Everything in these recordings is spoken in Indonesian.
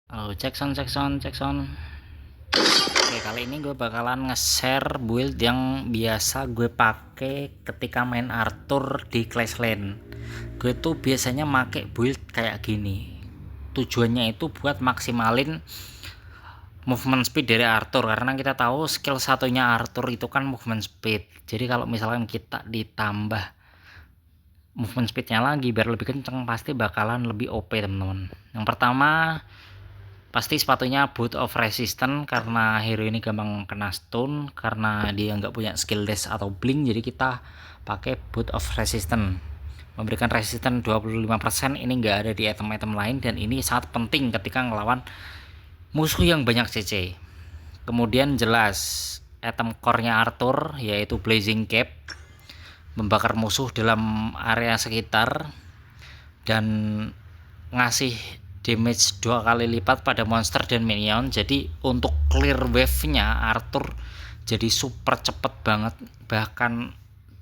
Oh, cek sound, cek sound, cek sound. Oke, kali ini gue bakalan nge-share build yang biasa gue pakai ketika main Arthur di Clashland. Gue tuh biasanya make build kayak gini. Tujuannya itu buat maksimalin movement speed dari Arthur, karena kita tahu skill satunya Arthur itu kan movement speed. Jadi kalau misalkan kita ditambah movement speednya lagi biar lebih kenceng, pasti bakalan lebih OP teman-teman. Yang pertama pasti sepatunya boot of resistance, karena hero ini gampang kena stun karena dia nggak punya skill dash atau blink. Jadi kita pakai boot of resistance, memberikan resistance 25%. Ini nggak ada di item-item lain dan ini sangat penting ketika ngelawan musuh yang banyak CC. Kemudian jelas item core-nya Arthur yaitu Blazing Cap, membakar musuh dalam area sekitar dan ngasih damage 2 kali lipat pada monster dan minion. Jadi untuk clear wave nya Arthur jadi super cepet banget, bahkan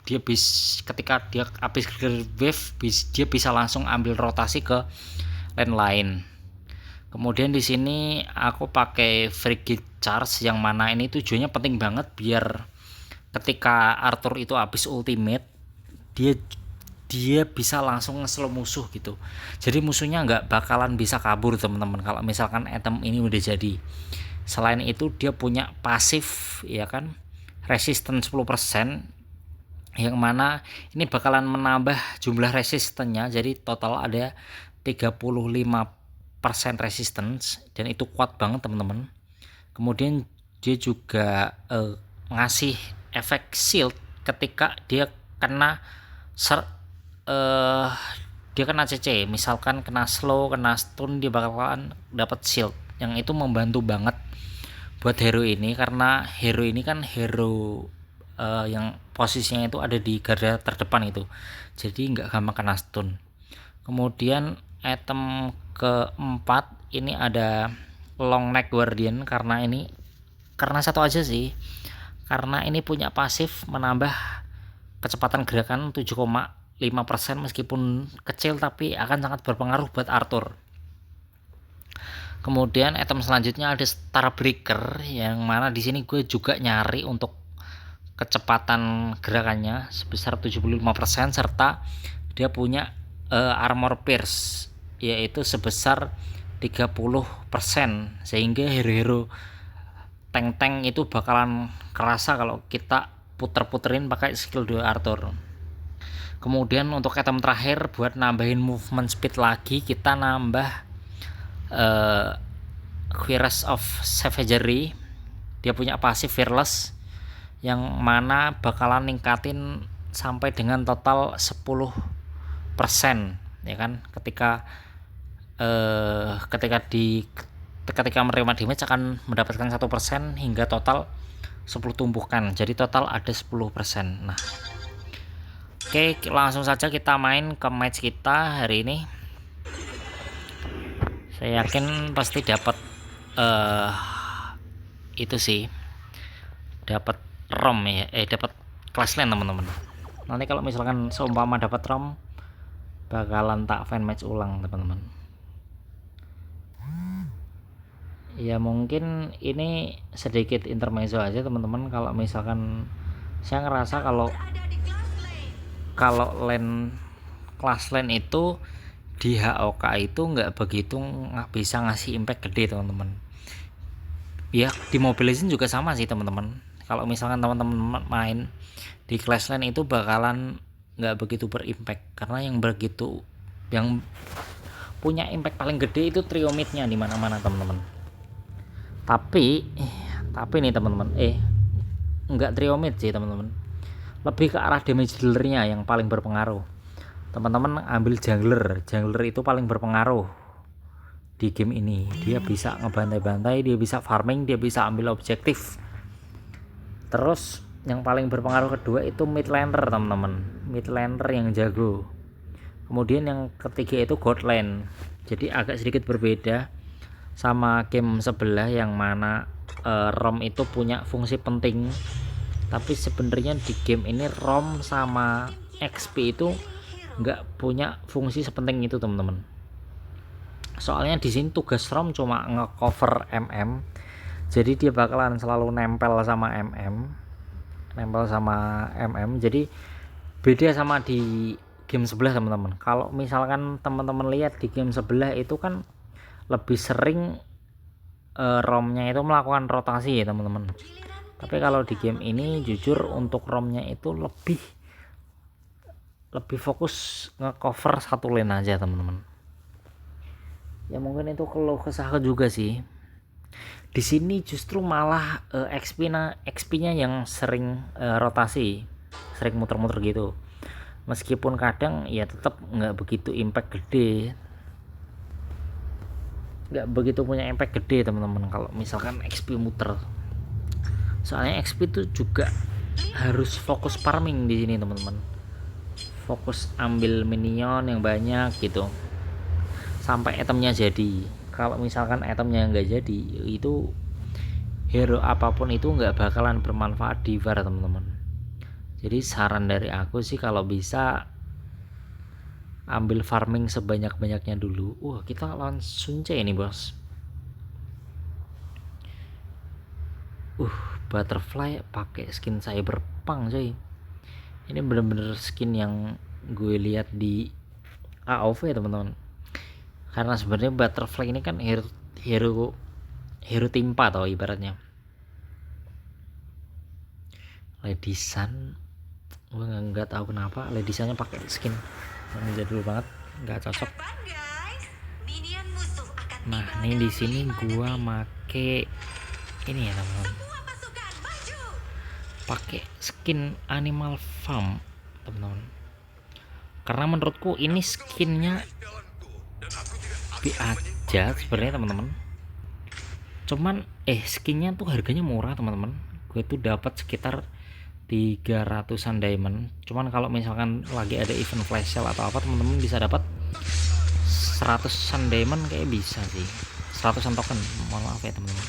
dia ketika dia habis clear wave dia bisa langsung ambil rotasi ke lane lain. Kemudian di sini aku pakai frigid charge, yang mana ini tujuannya penting banget biar ketika Arthur itu habis ultimate dia dia bisa langsung nge-slow musuh gitu. Jadi musuhnya nggak bakalan bisa kabur teman-teman kalau misalkan item ini udah jadi. Selain itu dia punya pasif ya kan, resistance 10%, yang mana ini bakalan menambah jumlah resistennya. Jadi total ada 35% resistance dan itu kuat banget teman-teman. Kemudian dia juga ngasih efek shield ketika dia kena dia kena CC, misalkan kena slow, kena stun, dia bakalan dapat shield, yang itu membantu banget buat hero ini, karena hero ini kan hero yang posisinya itu ada di garda terdepan itu, jadi nggak gampang kena stun. Kemudian item keempat ini ada long neck guardian, karena satu aja sih, karena ini punya pasif menambah kecepatan gerakan 7,5%, meskipun kecil tapi akan sangat berpengaruh buat Arthur. Kemudian item selanjutnya ada Star Breaker, yang mana di sini gue juga nyari untuk kecepatan gerakannya sebesar 75%, serta dia punya armor pierce yaitu sebesar 30%, sehingga hero-hero tank-tank itu bakalan kerasa kalau kita puter-puterin pakai skill 2 Arthur. Kemudian untuk item terakhir buat nambahin movement speed lagi, kita nambah Cuirass of Savagery. Dia punya pasif fearless, yang mana bakalan ningkatin sampai dengan total 10% ya kan, ketika menerima damage akan mendapatkan 1% hingga total 10 tumpukan, jadi total ada 10%. Nah, oke, langsung saja kita main ke match kita hari ini. Saya yakin pasti dapat itu sih, dapat ROM ya, dapat Clashland teman-teman. Nanti kalau misalkan seumpama dapat ROM, bakalan tak fan match ulang teman-teman. Ya mungkin ini sedikit intermezzo aja teman-teman. Kalau misalkan saya ngerasa kalau lane Clashland itu di HOK itu nggak begitu bisa ngasih impact gede teman-teman. Ya di Mobile Legends juga sama sih teman-teman. Kalau misalkan teman-teman main di Clashland itu bakalan nggak begitu berimpact, karena yang punya impact paling gede itu trio midnya di mana-mana teman-teman. Tapi nih teman-teman, nggak trio mid sih teman-teman, lebih ke arah damage dealernya yang paling berpengaruh. Teman-teman ambil jungler itu paling berpengaruh di game ini. Dia bisa ngebantai-bantai, dia bisa farming, dia bisa ambil objektif. Terus yang paling berpengaruh kedua itu mid laner teman-teman, mid laner yang jago. Kemudian yang ketiga itu god lane. Jadi agak sedikit berbeda sama game sebelah, yang mana ROM itu punya fungsi penting, tapi sebenarnya di game ini ROM sama XP itu nggak punya fungsi sepenting itu teman-teman. Soalnya di sini tugas Rom cuma ngecover MM, jadi dia bakalan selalu nempel sama MM. Jadi beda sama di game sebelah teman-teman. Kalau misalkan teman-teman lihat di game sebelah itu kan lebih sering ROM-nya itu melakukan rotasi ya teman-teman. Tapi kalau di game ini jujur untuk ROM-nya itu lebih fokus ngecover satu lane aja teman-teman. Ya mungkin itu keluh kesah juga sih. Di sini justru malah XP-nya yang sering rotasi, sering muter-muter gitu. Meskipun kadang ya tetap nggak begitu impact gede, nggak begitu punya impact gede teman-teman kalau misalkan XP muter. Soalnya XP itu juga harus fokus farming di sini teman-teman, fokus ambil minion yang banyak gitu sampai itemnya jadi. Kalau misalkan itemnya nggak jadi, itu hero apapun itu nggak bakalan bermanfaat di VAR teman-teman. Jadi saran dari aku sih kalau bisa ambil farming sebanyak-banyaknya dulu. Wah, kita lawan Sunce ini bos. Butterfly pakai skin Cyberpunk coy. Ini bener-bener skin yang gue lihat di AOV teman-teman. Karena sebenarnya Butterfly ini kan hero timpa tau ibaratnya. Ledisan, gue nggak tahu kenapa Ledisannya pakai skin yang jadul banget, nggak cocok. Nah ini di sini gua make ini ya teman-teman, pakai skin Animal Farm teman-teman, karena menurutku ini skinnya B aja sebenarnya teman-teman. Cuman skinnya tuh harganya murah teman-teman. Gue tuh dapat sekitar 300-an diamond. Cuman kalau misalkan lagi ada event flash sale atau apa, teman-teman bisa dapat 100-an diamond kayak bisa sih. 100-an token. Mohon maaf ya teman-teman.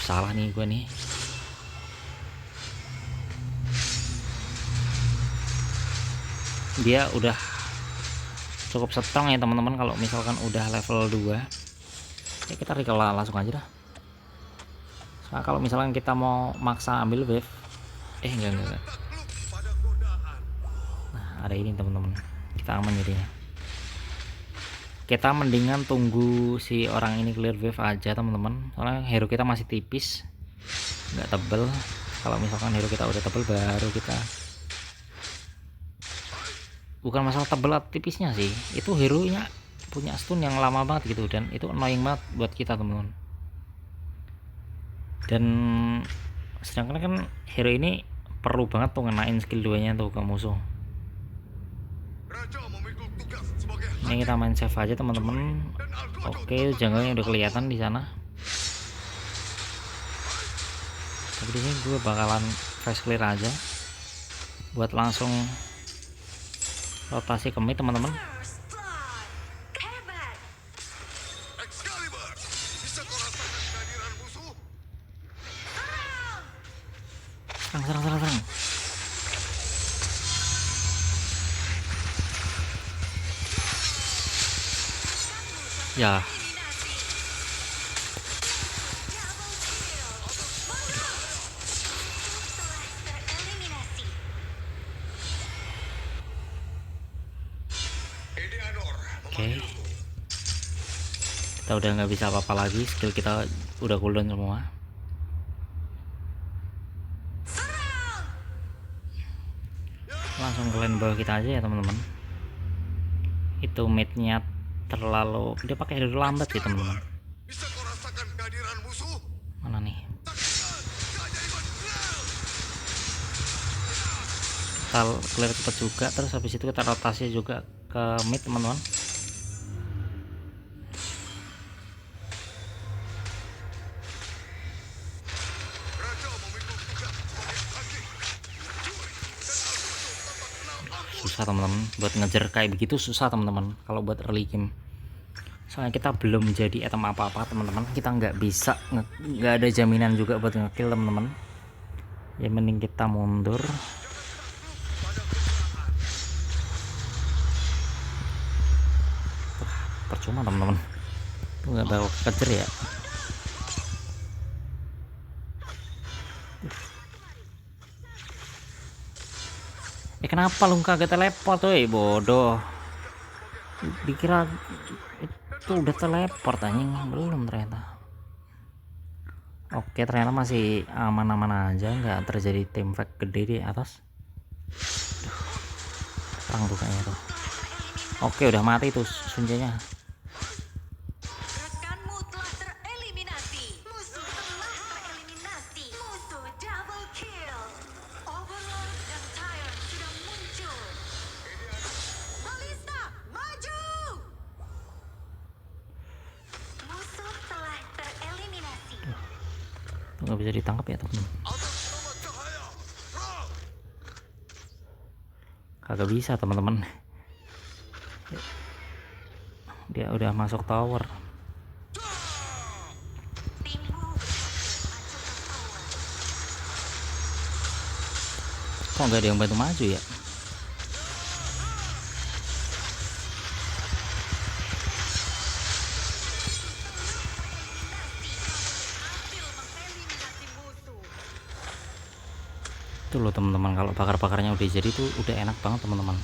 Salah nih gue nih. Dia udah cukup strong ya teman-teman. Kalau misalkan udah level 2 ya kita recall langsung aja dah. Nah, kalau misalkan kita mau maksa ambil wave, enggak. Nah, ada ini teman-teman, kita aman jadinya. Kita mendingan tunggu si orang ini clear wave aja teman-teman, soalnya hero kita masih tipis, nggak tebel. Kalau misalkan hero kita udah tebel, baru kita, bukan masalah tebel atau tipisnya sih, itu hero nya punya stun yang lama banget gitu, dan itu annoying banget buat kita teman-teman. Dan sedangkan kan hero ini perlu banget tuh ngenain skill 2 nya tuh ke musuh. Ini kita main save aja teman-teman. Oke, jungle-nya udah kelihatan di sana. Tapi di sini gue bakalan fast clear aja buat langsung rotasi ke mid teman-teman. Serang. Ya. Oke. Kita udah nggak bisa apa-apa lagi, skill kita udah cooldown semua. Langsung ke lane bawah kita aja ya teman-teman. Itu mid-nya terlalu, dia pakai hero lambat sih teman-teman. Mana nih? Kita clear cepet juga, terus habis itu kita rotasi juga ke mid teman-teman. Susah teman-teman, buat ngejar kayak begitu susah teman-teman kalau buat early game. Soalnya kita belum jadi item apa-apa teman-teman, kita nggak ada jaminan juga buat ngekill teman-teman. Ya mending kita mundur. percuma teman-teman, tuh nggak bakal kejar ya. Kenapa lu kagak teleport tuh, bodoh. Dikira itu udah teleport anjing, belum ternyata. Oke, ternyata masih aman-aman aja, nggak terjadi tim fight gede di atas. Perang tuh kayaknya tuh. Oke, udah mati tuh Sunjanya. Rekanmu telah tereliminasi. Musuh telah tereliminasi. Musuh double kill. Overlord dan Tyrant sudah muncul. Ballista, maju! Musuh telah tereliminasi. Tuh nggak bisa ditangkap ya teman. Kagak bisa teman-teman. Dia udah masuk tower. Timmu maju ke tower. Kok nggak ada yang bantu maju ya? Hasil mengeliminasi musuh. Itu loh teman-teman, kalau bakar-bakarnya udah jadi tuh udah enak banget teman-teman.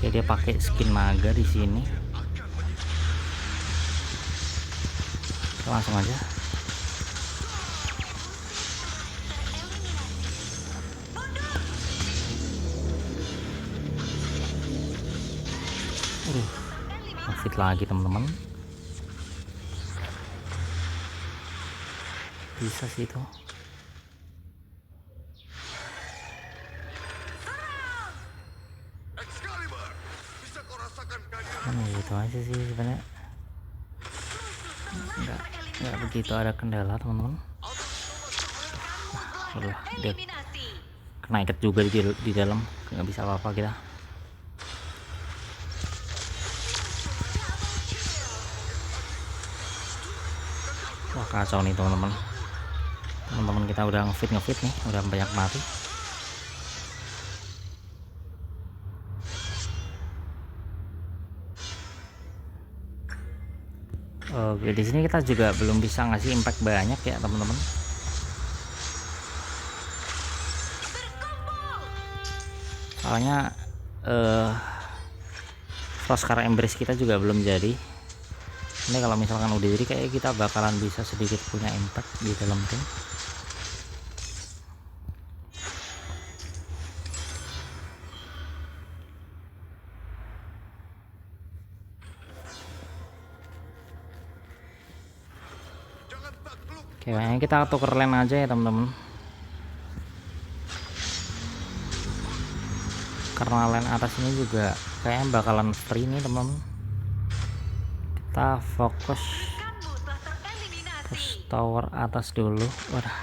Oke, dia pakai skin naga di sini. Kita langsung aja. Ngefit lagi teman-teman. Bisa sih itu. Gitu aja sih sebenarnya. Nggak begitu ada kendala teman-teman. Udah dia kena ikat juga di dalam, nggak bisa apa-apa kita. Wah, kacau nih teman-teman. Teman-teman kita udah ngefit nih, udah banyak mati. Oke, di sini kita juga belum bisa ngasih impact banyak ya teman-teman. Soalnya Frostcar Embrace kita juga belum jadi. Ini kalau misalkan udah jadi kayak kita bakalan bisa sedikit punya impact di dalam tim. Kayaknya kita tuker lane aja ya teman-teman, karena lane atas ini juga kayaknya bakalan free nih teman-teman. Kita fokus tower atas dulu. Wadah,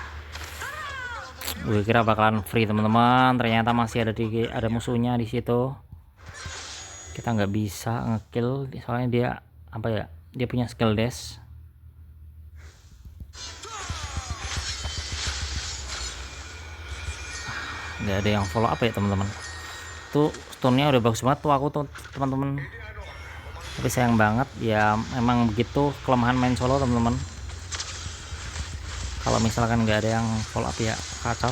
gue kira bakalan free teman-teman, ternyata masih ada musuhnya di situ. Kita nggak bisa ngekill soalnya dia apa ya, dia punya skill dash. Nggak ada yang follow up ya teman-teman. Tuh stunnya udah bagus banget tuh aku tuh teman-teman, tapi sayang banget ya, memang begitu kelemahan main solo teman-teman. Kalau misalkan nggak ada yang follow up ya kacau.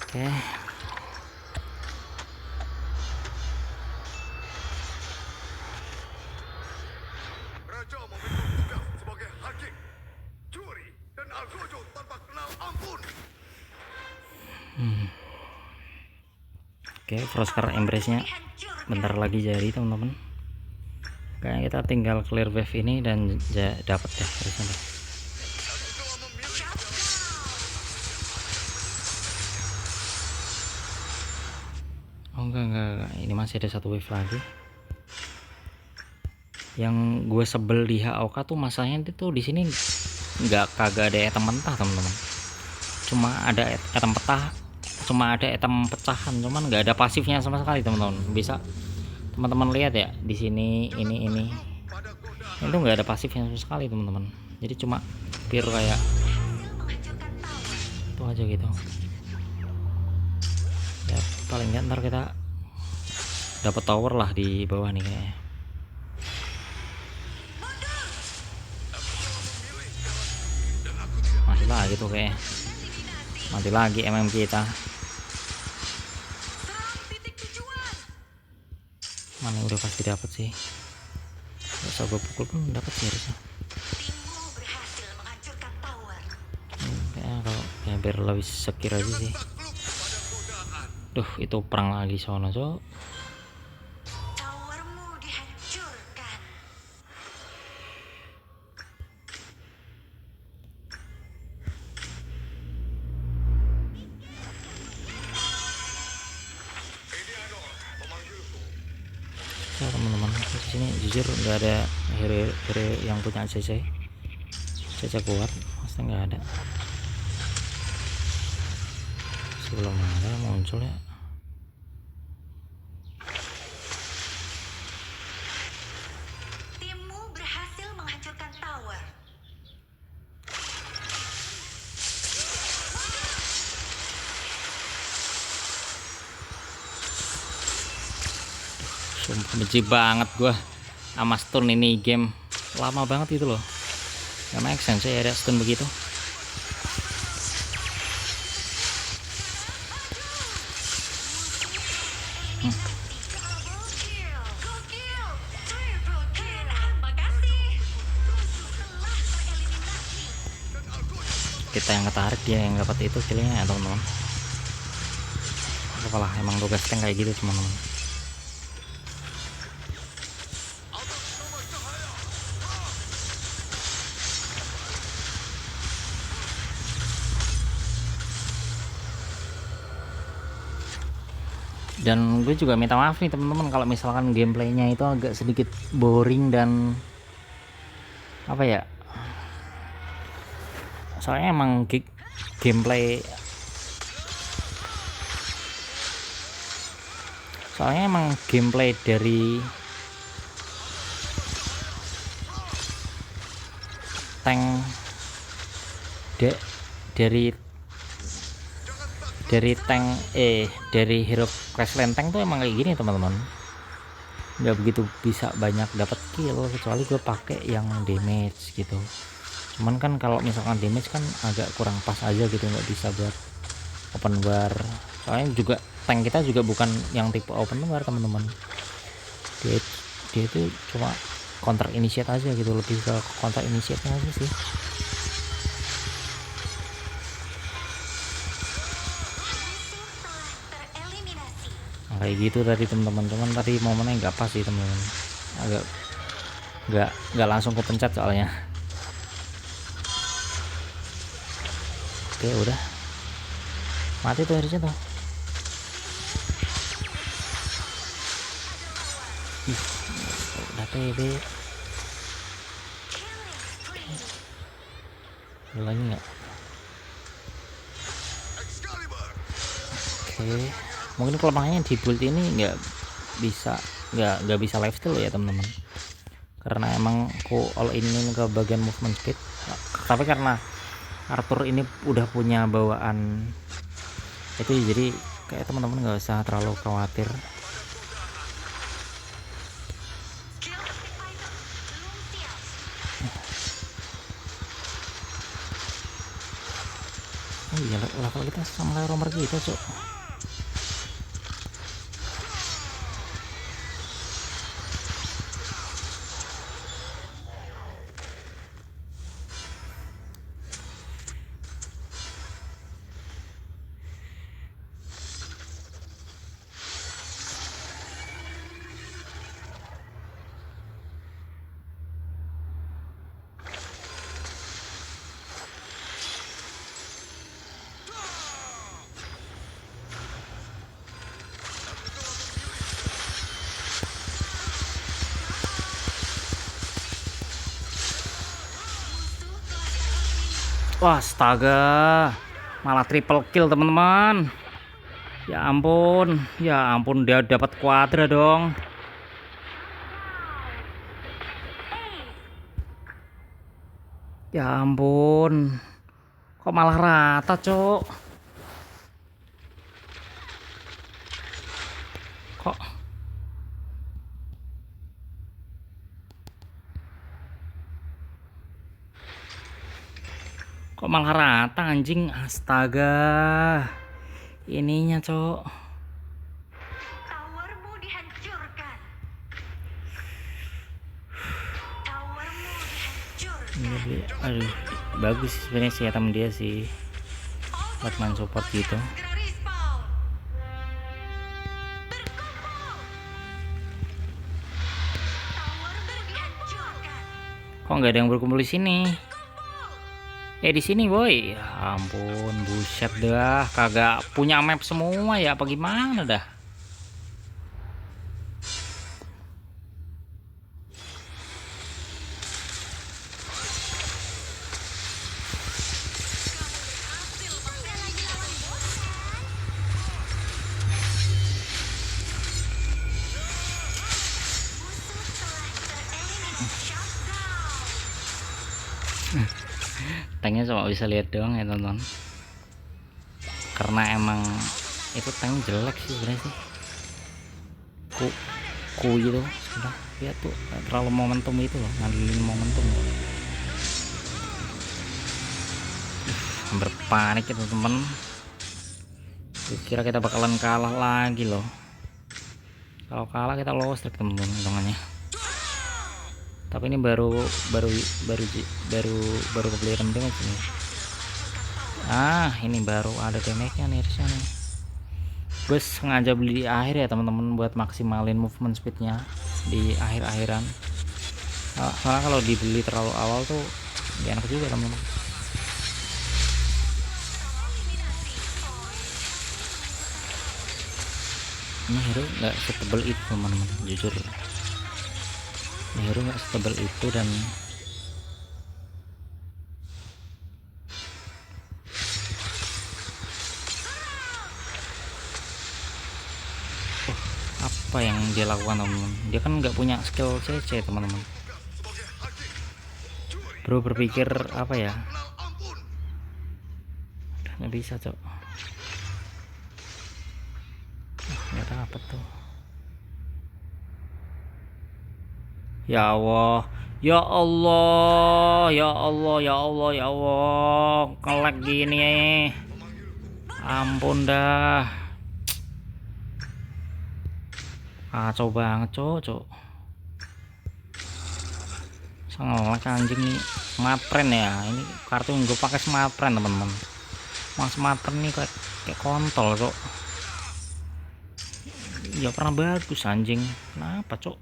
Oke. Raja membentuk tugas sebagai hakim, curi, dan algojo tanpa kenal ampun. Oke, Frostcar Embrace-nya bentar lagi jadi teman-teman. Kayaknya kita tinggal clear wave ini dan dapat deh harusnya deh. Oh enggak, ini masih ada satu wave lagi. Yang gue sebel di HOK tuh masanya itu di sini kagak ada item mentah teman-teman. Cuma ada item petah, cuma ada item pecahan, cuman nggak ada pasifnya sama sekali teman-teman. Bisa Teman-teman lihat ya di sini ini itu nggak ada pasifnya sama sekali teman-teman, jadi cuma pure kayak itu aja gitu ya. Paling nggak ntar kita dapat tower lah di bawah nih kayaknya. Mati lagi tuh kayaknya, mati lagi MM kita. Mana udah pasti dapat sih, nggak usah gue pukul pun dapat sih harusnya. Timmu berhasil menghancurkan tower. Kayaknya kalau kayak biar lebih sekir aja sih. Duh, itu perang lagi sono cok. Towermu dihancurkan. Ya teman-teman, di sini jujur nggak ada hero yang punya CC kuat, pasti nggak ada. Sebelum ada muncul ya. Timmu berhasil menghancurkan tower. Sumpah benci banget gua sama stun ini, game lama banget gitu loh, nggak make sense ya ada stun begitu. Double kill. Gokil. Triple kill. Terima kasih. Musuh telah tereliminasi. Kita yang ketarik, dia yang dapat itu killnya ya teman-teman. Apalah, emang tugas tank kayak gitu teman-teman. Dan gue juga minta maaf nih teman-teman kalau misalkan gameplaynya itu agak sedikit boring dan apa ya, soalnya emang gameplay dari tank dari hero Crashland tank tuh emang kayak gini teman-teman, nggak begitu bisa banyak dapat kill kecuali gue pakai yang damage gitu. Cuman kan kalau misalkan damage kan agak kurang pas aja gitu, nggak bisa buat open war. Soalnya juga tank kita juga bukan yang tipe open war teman-teman, dia itu cuma counter initiate aja gitu, lebih ke counter initiate aja sih. Tereliminasi. Nah, kayak gitu tadi teman-teman, cuman tadi momennya nggak pas sih teman-teman, agak nggak langsung kepencet soalnya. Oke, udah mati tuh harusnya tuh. Ih, udah TB lagi nggak. Oke, mungkin kelemahannya di build ini nggak bisa lifesteal ya teman-teman, karena emang ku all in ke bagian movement speed. Tapi karena Arthur ini udah punya bawaan itu, jadi kayak teman-teman nggak usah terlalu khawatir. Skill active item belum siap. Oh iya, level kita sama kayak romer kita cok. Wah, astaga, malah triple kill teman-teman. Ya ampun, dia dapat quadra dong. Ya ampun, kok malah rata, Cok? Kok kok malah rata anjing? Astaga. Ininya, Cok. Towermu dihancurkan. Towermu dihancurkan. Ini beli, aduh, bagus sih sebenarnya sih ya temen dia sih. Buat main support gitu. Segera respawn. Towermu dihancurkan. Kok nggak ada yang berkumpul di sini? Di sini boy. Ya ampun, buset dah, kagak punya map semua ya apa gimana dah? Tanknya cuma bisa lihat doang ya tonton, karena emang itu tank jelek sih sebenarnya sih, ku gitu sudah lihat tuh terlalu momentum itu loh, ngandelin momentum. Hampir panik ya teman-teman, kira kita bakalan kalah lagi loh. Kalau kalah kita lolos teman-teman hitungannya. Tapi ini baru kebeli damage ini. Ini baru ada damage-nya nih harusnya nih. Gue sengaja beli di akhir ya teman-teman, buat maksimalin movement speednya di akhir-akhiran. Soalnya kalau dibeli terlalu awal tuh gak enak juga teman-teman. Ini hero nggak setebel itu teman-teman, jujur. Ini hero nggak setebel itu dan apa yang dia lakukan teman-teman? Dia kan nggak punya skill CC teman-teman. Bro berpikir apa ya? Nggak bisa cok. Nggak dapat tuh. Ya Allah, ya Allah, ya Allah, ya Allah, ya Allah, kelek gini. Ampun dah. Kacau banget cok. Sangat anjing nih. Smartfren ya, ini kartu yang gue pakai Smartfren teman-teman. Mas Smartfren nih kayak kontol cok. Ya pernah bagus anjing. Kenapa cok?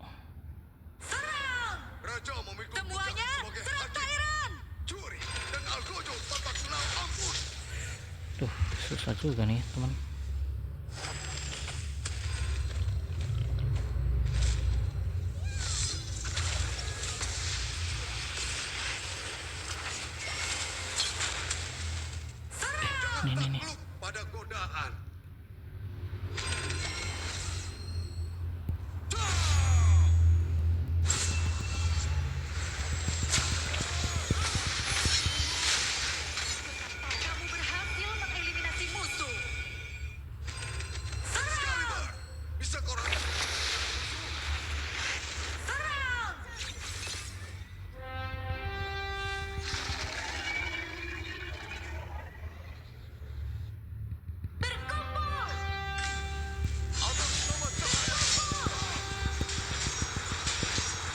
Raja memikul Semuanya sebagai serang hakim. Tyrant. Curi dan Algojo tanpa kenal ampun. Tuh susah juga nih teman. Nih. Takluk pada godaan. Kamu berhasil mengeliminasi musuh. Excalibur, bisa kau rasakan? Serang. Berkumpul.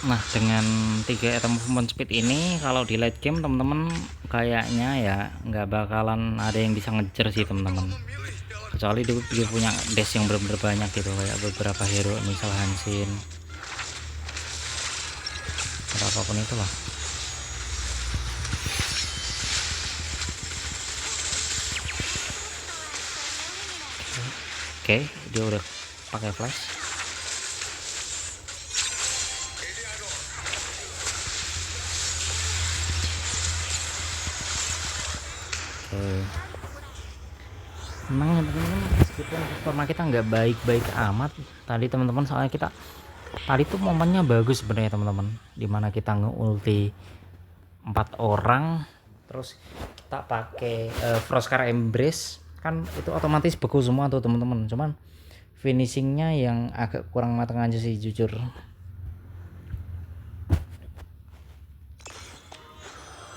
Nah dengan 3 item movement speed ini kalau di late game teman-teman kayaknya ya nggak bakalan ada yang bisa ngejar sih teman-teman, Memilih jalan kecuali dia punya dash yang benar-benar banyak gitu, kayak beberapa hero misal Hansin atau apapun itulah. Oke, dia udah pakai flash. Memang ya teman-teman, meskipun performa kita nggak baik-baik amat tadi teman-teman, soalnya kita tadi tuh momennya bagus sebenarnya teman-teman, dimana kita nge-ulti 4 orang, terus kita pakai Frostcar Embrace, kan itu otomatis beku semua tuh teman-teman. Cuman finishingnya yang agak kurang matang aja sih jujur.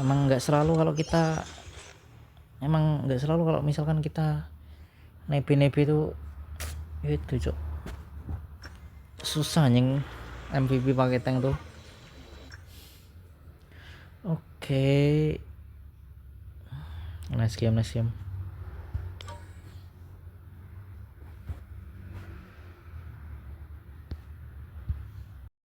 Emang nggak selalu kalau misalkan kita nepi itu cok, susah nyeng MVP pakai tank tuh. Oke, nice game.